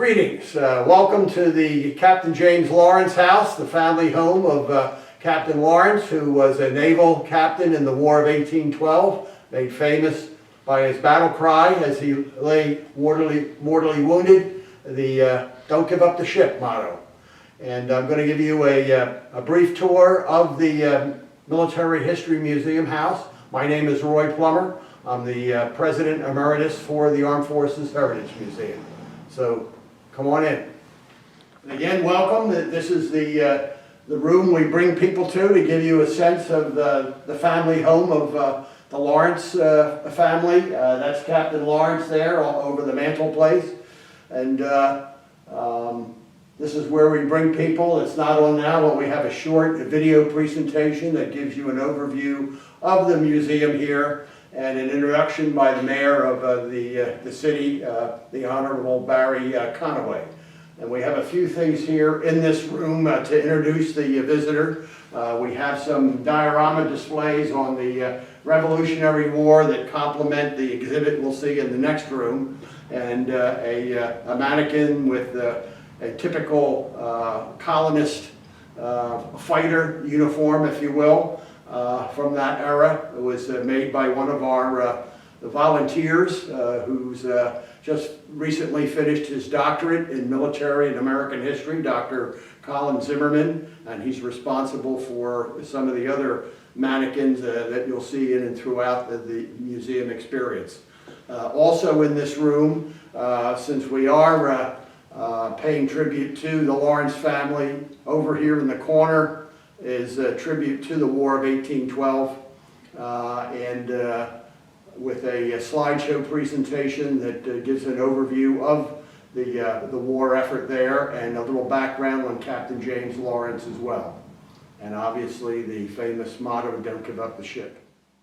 Greetings. Welcome to the Captain James Lawrence House, the family home of Captain Lawrence, who was a naval captain in the War of 1812, made famous by his battle cry as he lay mortally wounded, the "Don't give up the ship" motto. And I'm going to give you a brief tour of the Military History Museum House. My name is Roy Plummer. I'm the President Emeritus for the Armed Forces Heritage Museum. So come on in. And again, welcome. This is the room we bring people to give you a sense of the family home of the Lawrence family. That's Captain Lawrence there all over the mantelpiece. And this is where we bring people. It's not on now, but we have a short video presentation that gives you an overview of the museum here and an introduction by the mayor of the city, the Honorable Barry Conaway. And we have a few things here in this room to introduce the visitor. We have some diorama displays on the Revolutionary War that complement the exhibit we'll see in the next room, and a mannequin with a typical colonist fighter uniform, if you will, from that era. It was made by one of our volunteers who's just recently finished his doctorate in military and American history, Dr. Colin Zimmerman, and he's responsible for some of the other mannequins that you'll see in and throughout the museum experience. Also in this room, since we are paying tribute to the Lawrence family, over here in the corner is a tribute to the War of 1812, and with a slideshow presentation that gives an overview of the war effort there, and a little background on Captain James Lawrence as well. And obviously the famous motto, "Don't give up the ship."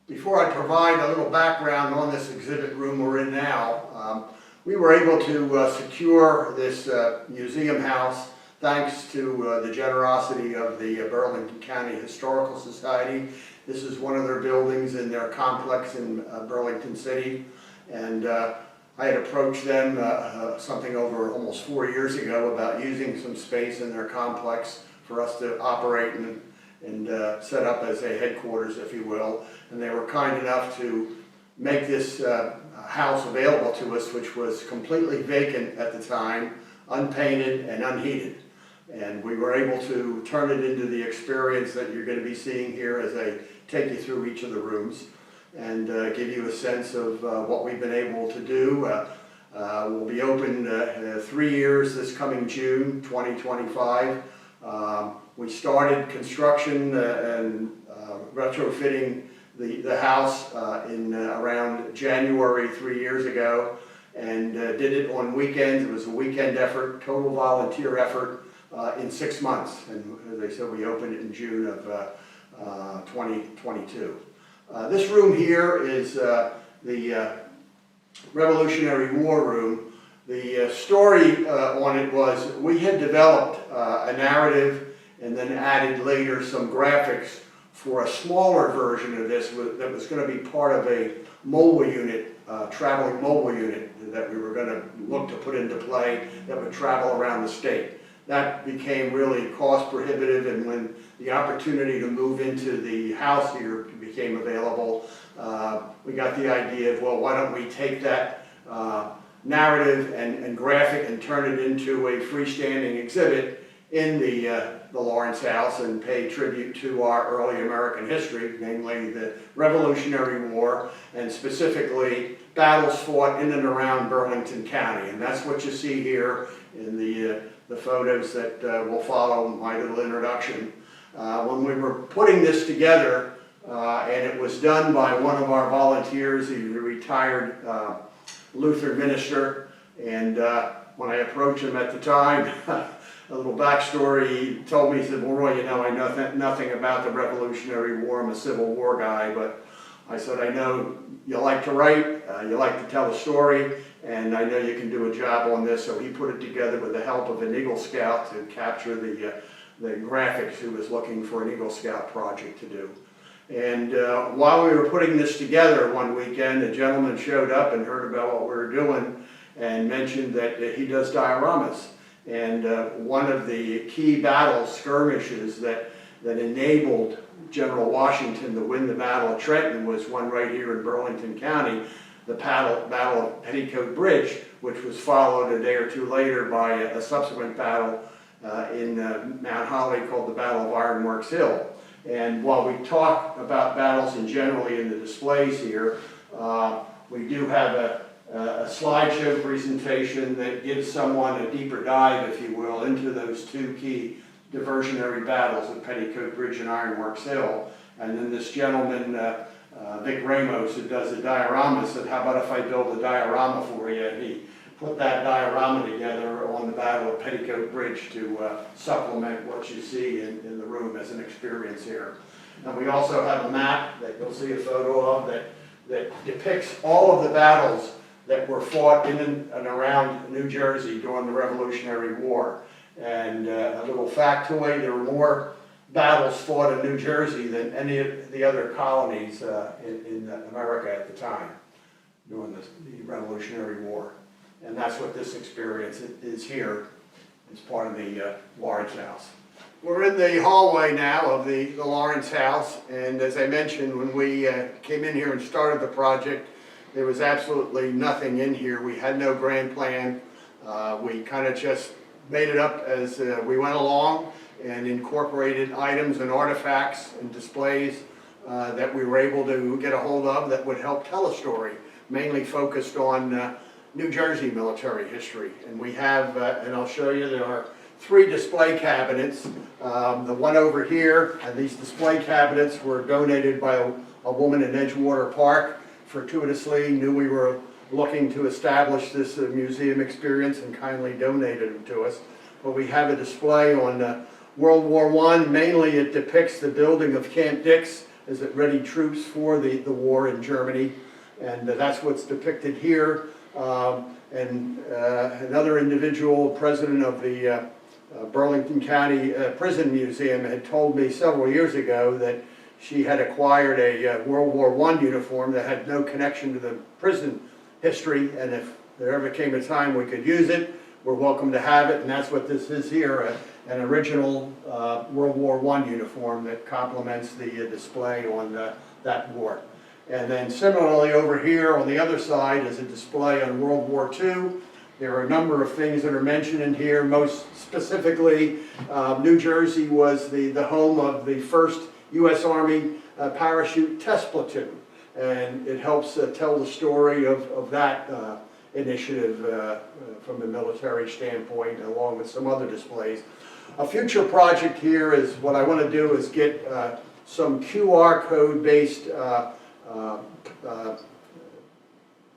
Before I provide a little background on this exhibit room we're in now, we were able to secure this museum house thanks to the generosity of the Burlington County Historical Society. This is one of their buildings in their complex in Burlington City, and I had approached them something over almost 4 years ago about using some space in their complex for us to operate and set up as a headquarters, if you will, and they were kind enough to make this house available to us, which was completely vacant at the time, unpainted and unheated. And we were able to turn it into the experience that you're going to be seeing here as I take you through each of the rooms and give you a sense of what we've been able to do. We'll be open 3 years this coming June 2025. We started construction and retrofitting the house in around January 3 years ago, and did it on weekends. It was a weekend effort, total volunteer effort, in 6 months. And as I said, we opened it in June of 2022. This room here is the Revolutionary War room. The story on it was we had developed a narrative and then added later some graphics for a smaller version of this that was going to be part of a mobile unit, traveling mobile unit that we were going to look to put into play that would travel around the state. That became really cost prohibitive, and when the opportunity to move into the house here became available, we got the idea of, well, why don't we take that narrative and graphic and turn it into a freestanding exhibit in the Lawrence House and pay tribute to our early American history, namely the Revolutionary War, and specifically battles fought in and around Burlington County. And that's what you see here in the photos that will follow my little introduction. When we were putting this together, and it was done by one of our volunteers, he's a retired Lutheran minister, and when I approached him at the time, a little backstory, he told me, he said, "Well, Roy, you know, I know nothing about the Revolutionary War. I'm a Civil War guy, but," I said, "I know you like to write, you like to tell a story, and I know you can do a job on this." So he put it together with the help of an Eagle Scout to capture the graphics who was looking for an Eagle Scout project to do. And while we were putting this together one weekend, a gentleman showed up and heard about what we were doing, and mentioned that he does dioramas. And one of the key battle skirmishes that enabled General Washington to win the Battle of Trenton was one right here in Burlington County, the Battle of Petticoat Bridge, which was followed a day or two later by a subsequent battle in Mount Holly called the Battle of Ironworks Hill. And while we talk about battles in generally in the displays here, we do have a slideshow presentation that gives someone a deeper dive, if you will, into those two key diversionary battles of Petticoat Bridge and Ironworks Hill. And then this gentleman, Vic Ramos, who does a diorama, said, how about if I build a diorama for you? And he put that diorama together on the Battle of Petticoat Bridge to supplement what you see in the room as an experience here. And we also have a map that you'll see a photo of that depicts all of the battles that were fought in and around New Jersey during the Revolutionary War. And a little factoid, there were more battles fought in New Jersey than any of the other colonies in America at the time during the Revolutionary War. And that's what this experience is here. It's part of the Lawrence House. We're in the hallway now of the Lawrence House, and as I mentioned, when we came in here and started the project, there was absolutely nothing in here. We had no grand plan. We kind of just made it up as we went along and incorporated items and artifacts and displays that we were able to get a hold of that would help tell a story, mainly focused on New Jersey military history. And we have, and I'll show you, there are 3 display cabinets. The one over here, and these display cabinets were donated by a woman in Edgewater Park, fortuitously knew we were looking to establish this museum experience and kindly donated them to us. But we have a display on World War I. Mainly it depicts the building of Camp Dix as it readied troops for the war in Germany. And that's what's depicted here. And another individual, president of the Burlington County Prison Museum, had told me several years ago that she had acquired a World War I uniform that had no connection to the prison history, and if there ever came a time we could use it, we're welcome to have it, and that's what this is here, an original World War I uniform that complements the display on that war. And then similarly over here on the other side is a display on World War II. There are a number of things that are mentioned in here. Most specifically, New Jersey was the home of the first U.S. Army parachute test platoon. And it helps tell the story of that initiative from a military standpoint, along with some other displays. A future project here is, what I want to do is get some QR code based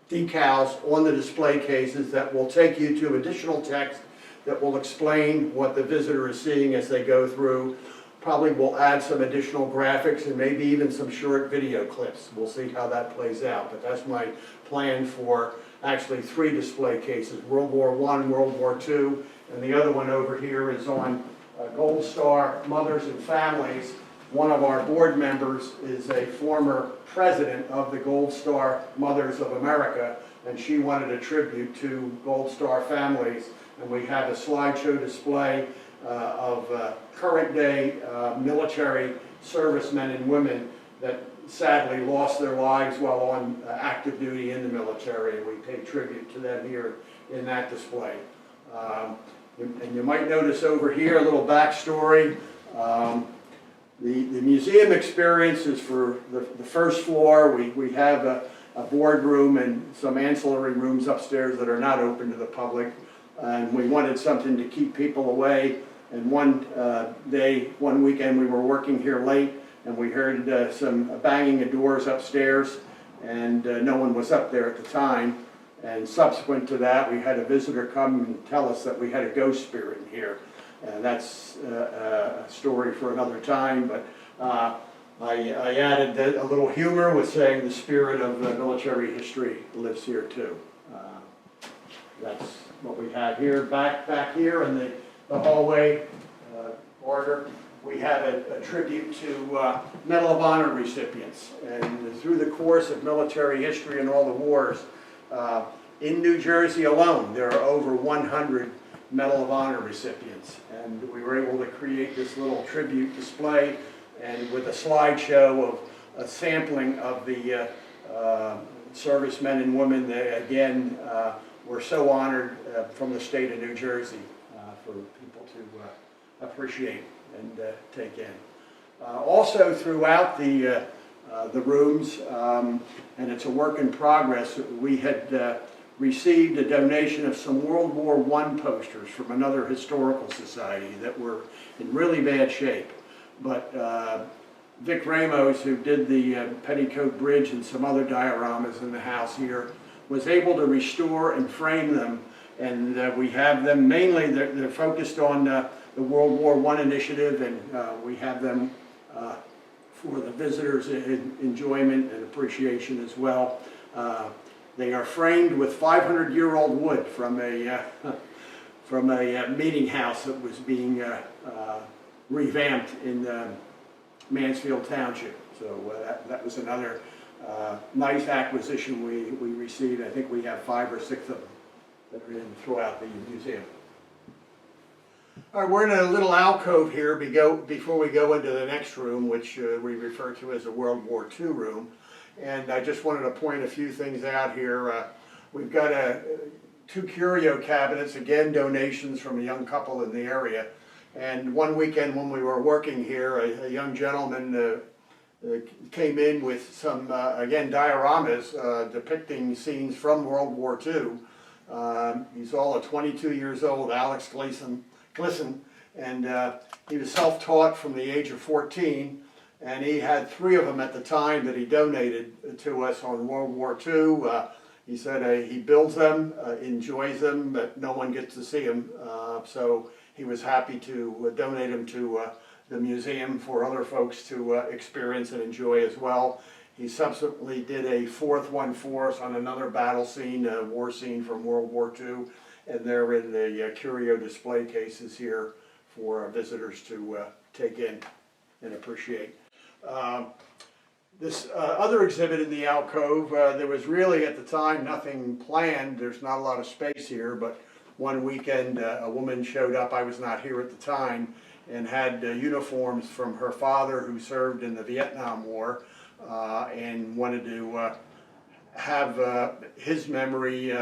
decals on the display cases that will take you to additional text that will explain what the visitor is seeing as they go through. Probably will add some additional graphics and maybe even some short video clips. We'll see how that plays out, but that's my plan for actually 3 display cases, World War I, World War II, and the other one over here is on Gold Star Mothers and Families. One of our board members is a former president of the Gold Star Mothers of America, and she wanted a tribute to Gold Star families, and we have a slideshow display of current day military servicemen and women that sadly lost their lives while on active duty in the military, and we pay tribute to them here in that display. And you might notice over here a little backstory. The museum experience is for the first floor. We have a boardroom and some ancillary rooms upstairs that are not open to the public, and we wanted something to keep people away. And one weekend we were working here late, and we heard some banging of doors upstairs, and no one was up there at the time. And subsequent to that, we had a visitor come and tell us that we had a ghost spirit in here. And that's a story for another time, but I added a little humor with saying the spirit of military history lives here too. That's what we have here. Back here in the hallway border, we have a tribute to Medal of Honor recipients. And through the course of military history and all the wars, in New Jersey alone, there are over 100 Medal of Honor recipients. And we were able to create this little tribute display and with a slideshow of a sampling of the servicemen and women that, again, were so honored from the state of New Jersey for people to appreciate and take in. Also throughout the rooms, and it's a work in progress, we had received a donation of some World War I posters from another historical society that were in really bad shape. But Vic Ramos, who did the Petticoat Bridge and some other dioramas in the house here, was able to restore and frame them, and we have them mainly, they're focused on the World War I initiative, and we have them for the visitors' enjoyment and appreciation as well. They are framed with 500-year-old wood from a meeting house that was being revamped in Mansfield Township. So that was another nice acquisition we received. I think we have 5 or 6 of them that are in throughout the museum. All right, we're in a little alcove here before we go into the next room, which we refer to as a World War II room. And I just wanted to point a few things out here. We've got 2 curio cabinets, again donations from a young couple in the area. And one weekend when we were working here, a young gentleman came in with some, again, dioramas depicting scenes from World War II. He's all 22 years old, Alex Gleason, and he was self-taught from the age of 14, and he had 3 of them at the time that he donated to us on World War II. He said he builds them, enjoys them, but no one gets to see them, so he was happy to donate them to the museum for other folks to experience and enjoy as well. He subsequently did a 4th one for us on another battle scene, a war scene from World War II, and they're in the curio display cases here for visitors to take in and appreciate. This other exhibit in the alcove, there was really at the time nothing planned. There's not a lot of space here, but one weekend a woman showed up, I was not here at the time, and had uniforms from her father who served in the Vietnam War, and wanted to have his memory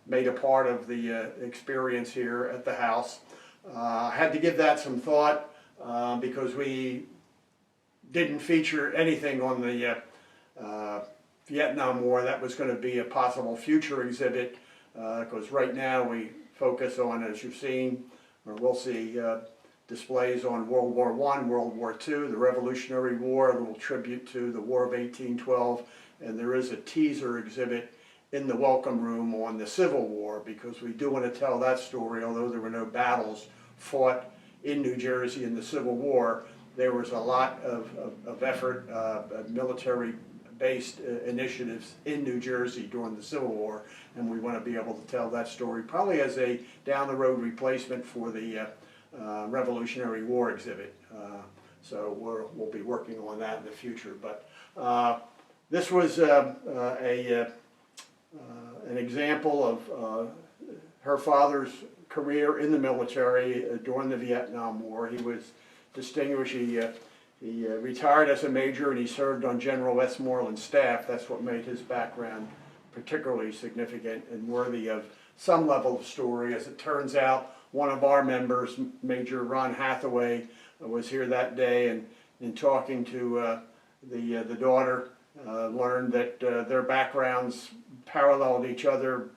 made a part of the experience here at the house. I had to give that some thought because we didn't feature anything on the Vietnam War. That was going to be a possible future exhibit because right now we focus on, as you've seen, or we'll see, displays on World War I, World War II, the Revolutionary War, a little tribute to the War of 1812, and there is a teaser exhibit in the welcome room on the Civil War because we do want to tell that story. Although there were no battles fought in New Jersey in the Civil War, there was a lot of effort, military-based initiatives in New Jersey during the Civil War, and we want to be able to tell that story probably as a down-the-road replacement for the Revolutionary War exhibit. So we'll be working on that in the future. But this was an example of her father's career in the military during the Vietnam War. He was distinguished. He retired as a major and he served on General Westmoreland's staff. That's what made his background particularly significant and worthy of some level of story. As it turns out, one of our members, Major Ron Hathaway, was here that day, and in talking to the daughter, learned that their backgrounds paralleled each other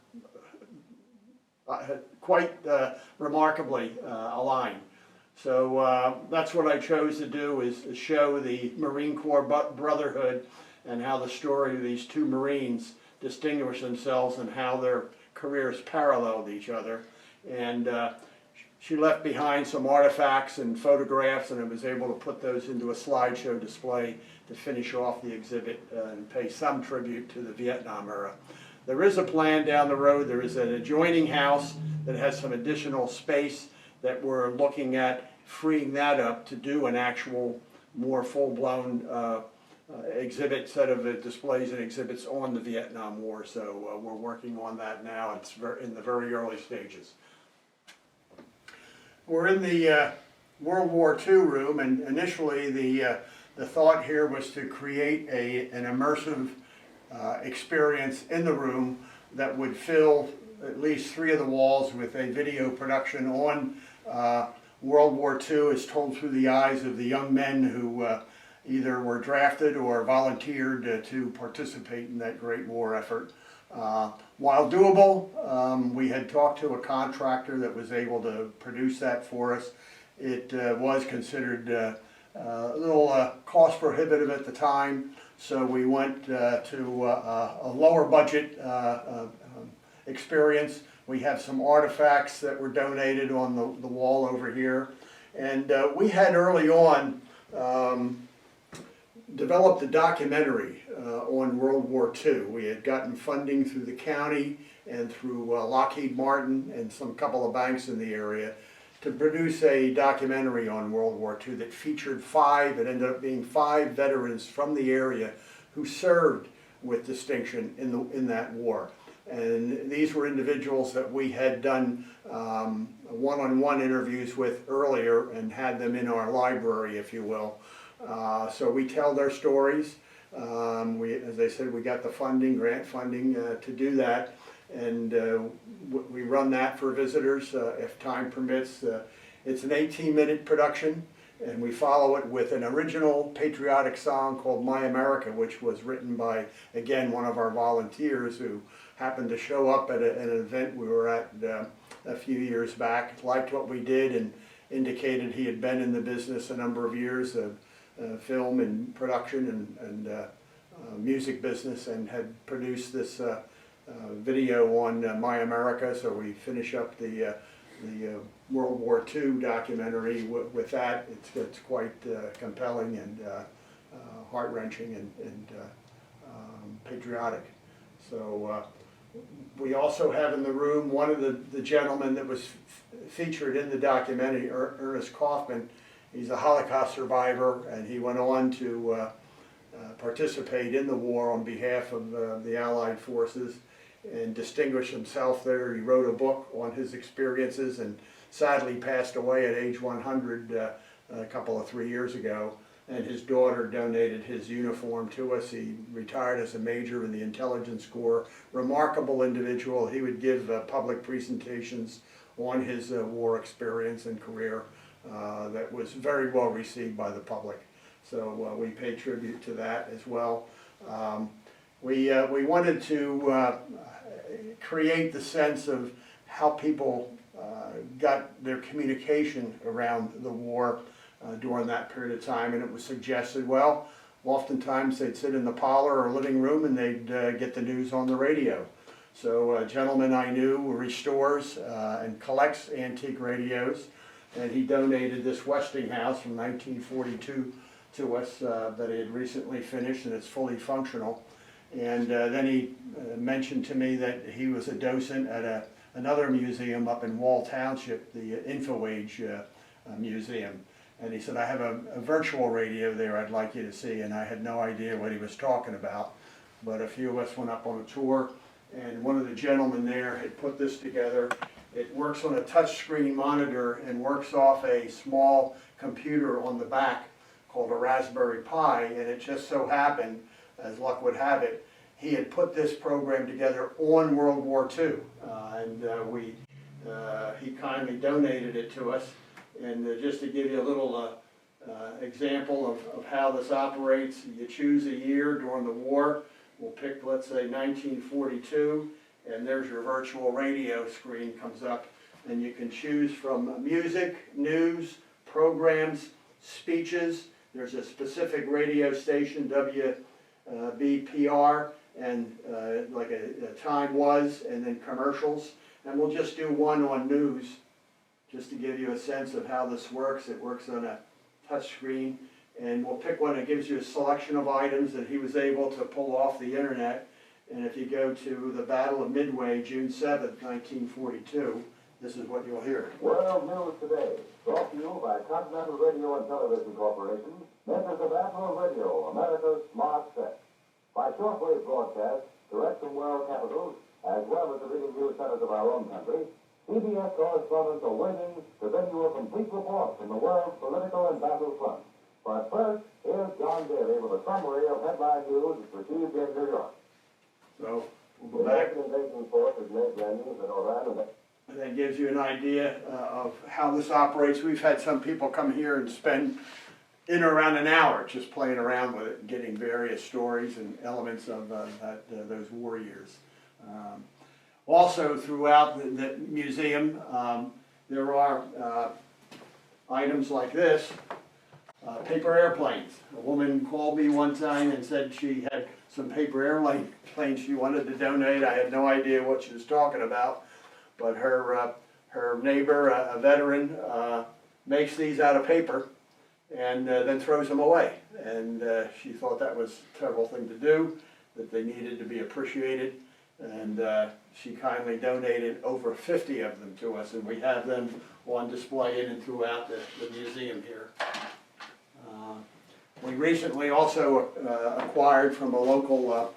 quite remarkably aligned. So that's what I chose to do, is show the Marine Corps brotherhood and how the story of these 2 Marines distinguish themselves and how their careers paralleled each other. And she left behind some artifacts and photographs, and I was able to put those into a slideshow display to finish off the exhibit and pay some tribute to the Vietnam era. There is a plan down the road. There is an adjoining house that has some additional space that we're looking at freeing that up to do an actual more full-blown set of displays and exhibits on the Vietnam War. So we're working on that now. It's in the very early stages. We're in the World War II room, and initially the thought here was to create an immersive experience in the room that would fill at least 3 of the walls with a video production on World War II as told through the eyes of the young men who either were drafted or volunteered to participate in that great war effort. While doable, we had talked to a contractor that was able to produce that for us. It was considered a little cost prohibitive at the time, so we went to a lower budget experience. We have some artifacts that were donated on the wall over here, and we had early on developed a documentary on World War II. We had gotten funding through the county and through Lockheed Martin and some couple of banks in the area to produce a documentary on World War II that featured it ended up being 5 veterans from the area who served with distinction in that war. And these were individuals that we had done one-on-one interviews with earlier and had them in our library, if you will. So we tell their stories. As I said, we got the funding, grant funding to do that, and we run that for visitors if time permits. It's an 18-minute production, and we follow it with an original patriotic song called My America, which was written by, again, one of our volunteers who happened to show up at an event we were at a few years back, liked what we did, and indicated he had been in the business a number of years of film and production and music business, and had produced this video on My America. So we finish up the World War II documentary with that. It's quite compelling and heart-wrenching and patriotic. So we also have in the room one of the gentlemen that was featured in the documentary, Ernest Kaufman. He's a Holocaust survivor, and he went on to participate in the war on behalf of the Allied forces and distinguished himself there. He wrote a book on his experiences and sadly passed away at age 100 a couple of 3 years ago. And his daughter donated his uniform to us. He retired as a major in the Intelligence Corps. Remarkable individual. He would give public presentations on his war experience and career that was very well received by the public. So we pay tribute to that as well. We wanted to create the sense of how people got their communication around the war during that period of time, and it was suggested, well, oftentimes they'd sit in the parlor or living room and they'd get the news on the radio. So a gentleman I knew restores and collects antique radios, and he donated this Westinghouse from 1942 to us that he had recently finished, and it's fully functional. And then he mentioned to me that he was a docent at another museum up in Wall Township, the InfoAge Museum. And he said, I have a virtual radio there I'd like you to see. And I had no idea what he was talking about. But a few of us went up on a tour, and one of the gentlemen there had put this together. It works on a touchscreen monitor and works off a small computer on the back called a Raspberry Pi. And it just so happened, as luck would have it, he had put this program together on World War II. He kindly donated it to us. And just to give you a little example of how this operates, you choose a year during the war. We'll pick, let's say, 1942, and there's your virtual radio screen comes up. And you can choose from music, news, programs, speeches. There's a specific radio station, WBPR, and like a time was, and then commercials. And we'll just do one on news, just to give you a sense of how this works. It works on a touch screen, and we'll pick one that gives you a selection of items that he was able to pull off the internet. And if you go to the Battle of Midway, June 7th, 1942, this is what you'll hear. World News Today, brought to you by Continental Radio and Television Corporation, makers of Apple Radio, America's smart set. By shortwave broadcasts, direct from world capitals, as well as the leading news centers of our own country, CBS correspondents are waiting to bring you a complete report from the world's political and battle front. But first, here's John Daly with a summary of headline news received in New York. So, we'll go back. The invasion force has made landings in Iran and That gives you an idea of how this operates. We've had some people come here and spend in or around an hour just playing around with it, getting various stories and elements of those war years. Also, throughout the museum, there are items like this, paper airplanes. A woman called me one time and said she had some paper airplanes she wanted to donate. I had no idea what she was talking about. But her neighbor, a veteran, makes these out of paper and then throws them away. And she thought that was a terrible thing to do, that they needed to be appreciated. And she kindly donated over 50 of them to us, and we have them on display in and throughout the museum here. We recently also acquired from a local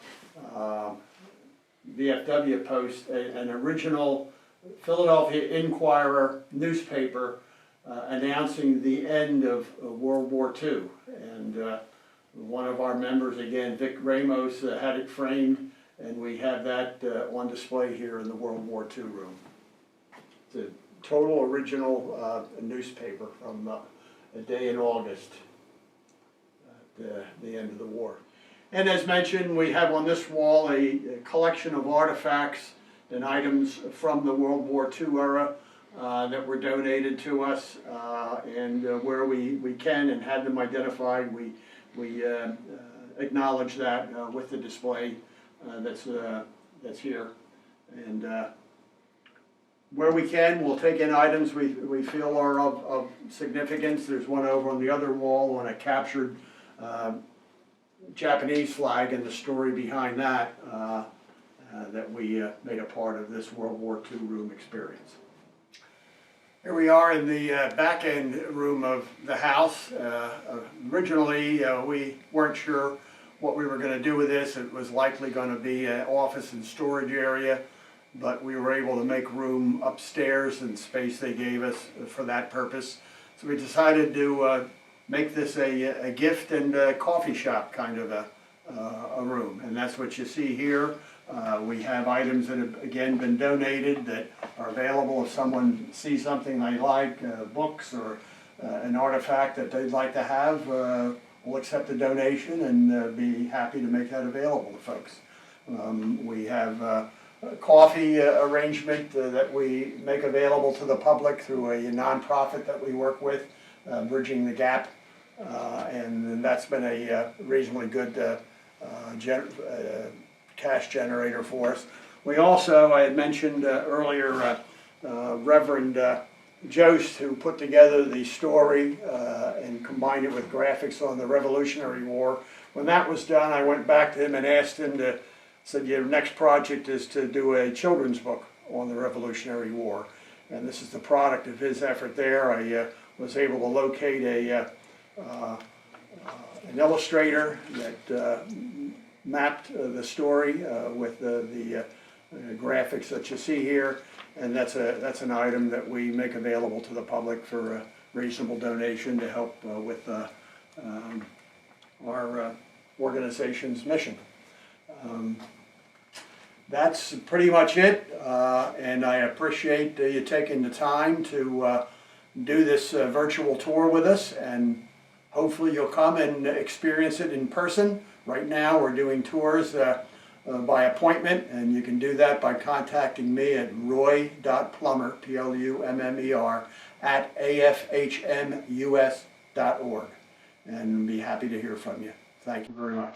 VFW post an original Philadelphia Inquirer newspaper announcing the end of World War II. And one of our members, again, Vic Ramos, had it framed, and we have that on display here in the World War II room. It's a total original newspaper from a day in August at the end of the war. And as mentioned, we have on this wall a collection of artifacts and items from the World War II era that were donated to us, and where we can and have them identified, we acknowledge that with the display that's here. And where we can, we'll take in items we feel are of significance. There's one over on the other wall on a captured Japanese flag and the story behind that. That we made a part of this World War II room experience. Here we are in the back end room of the house. Originally, we weren't sure what we were going to do with this. It was likely going to be an office and storage area, but we were able to make room upstairs and space they gave us for that purpose. So we decided to make this a gift and a coffee shop kind of a room, and that's what you see here. We have items that have, again, been donated that are available if someone sees something they like, books or an artifact that they'd like to have. We'll accept a donation and be happy to make that available to folks. We have a coffee arrangement that we make available to the public through a nonprofit that we work with, Bridging the Gap, and that's been a reasonably good cash generator for us. We also, I had mentioned earlier, Reverend Jost, who put together the story and combined it with graphics on the Revolutionary War. When that was done, I went back to him and asked him to, said, your next project is to do a children's book on the Revolutionary War. And this is the product of his effort there. I was able to locate an illustrator that mapped the story with the graphics that you see here, and that's an item that we make available to the public for a reasonable donation to help with our organization's mission. That's pretty much it, and I appreciate you taking the time to do this virtual tour with us, and hopefully you'll come and experience it in person. Right now we're doing tours by appointment, and you can do that by contacting me at roy.plummer, Plummer, at afhmus.org, and be happy to hear from you. Thank you very much.